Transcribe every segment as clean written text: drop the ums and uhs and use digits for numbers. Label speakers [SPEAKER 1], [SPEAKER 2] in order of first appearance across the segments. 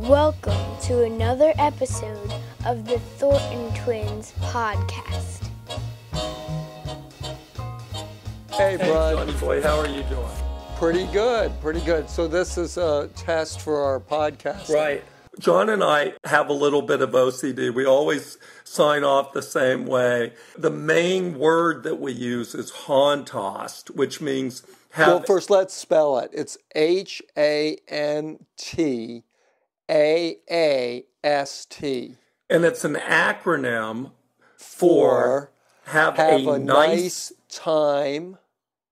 [SPEAKER 1] Welcome to another episode of the Thornton Twins podcast.
[SPEAKER 2] Hey, Brian.
[SPEAKER 3] Johnny boy, how are you doing?
[SPEAKER 2] Pretty good. So this is a test for our podcast.
[SPEAKER 3] Right. John and I have a little bit of OCD. We always sign off the same way. The main word that we use is Hontost, which means
[SPEAKER 2] Well, first let's spell it. It's HANTAAST.
[SPEAKER 3] And it's an acronym for have a nice
[SPEAKER 2] time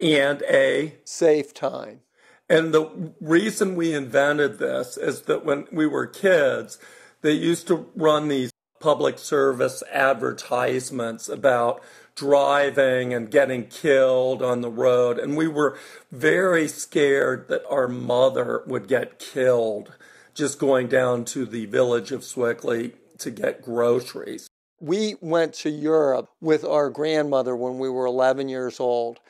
[SPEAKER 3] and a
[SPEAKER 2] safe time.
[SPEAKER 3] And the reason we invented this is that when we were kids, they used to run these public service advertisements about driving and getting killed on the road. And we were very scared that our mother would get killed just going down to the village of Swickley to get groceries.
[SPEAKER 2] We went to Europe with our grandmother when we were 11 years old.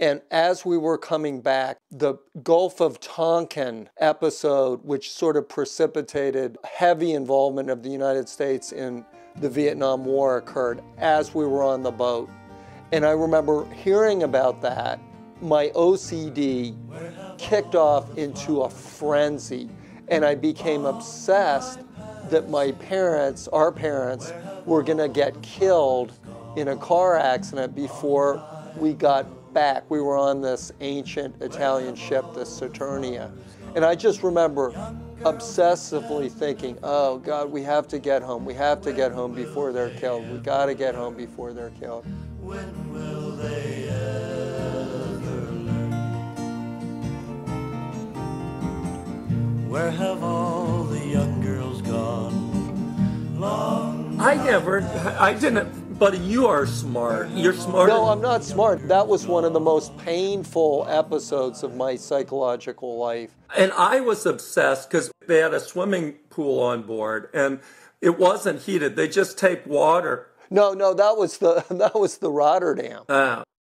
[SPEAKER 2] And as we were coming back, the Gulf of Tonkin episode, which sort of precipitated heavy involvement of the United States in the Vietnam War, occurred as we were on the boat. And I remember hearing about that. My OCD kicked off into a frenzy, and I became obsessed that my parents, our parents, were going to get killed in a car accident before we got back. We were on this ancient Italian ship, the Saturnia. And I just remember obsessively thinking, oh God, we have to get home. We have to get home before they're killed. We got to get home before they're killed.
[SPEAKER 4] When will they ever learn? Where have all the young girls gone? Long
[SPEAKER 3] I didn't. Buddy, you are smart. You're smarter.
[SPEAKER 2] No, I'm not smart. That was one of the most painful episodes of my psychological life.
[SPEAKER 3] And I was obsessed because they had a swimming pool on board, and it wasn't heated. They just take water.
[SPEAKER 2] No, that was the Rotterdam.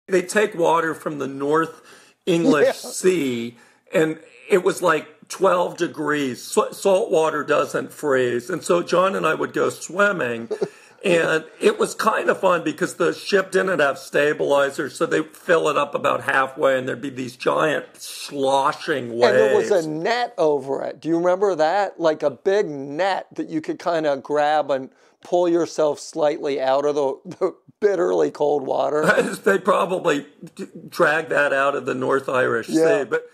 [SPEAKER 3] They take water from the North English Sea, and it was like 12 degrees. Salt water doesn't freeze. And so John and I would go swimming. And it was kind of fun because the ship didn't have stabilizers, so they'd fill it up about halfway, and there'd be these giant sloshing waves.
[SPEAKER 2] And there was a net over it. Do you remember that? Like a big net that you could kind of grab and pull yourself slightly out of the bitterly cold water.
[SPEAKER 3] They probably dragged that out of the North Irish Sea. But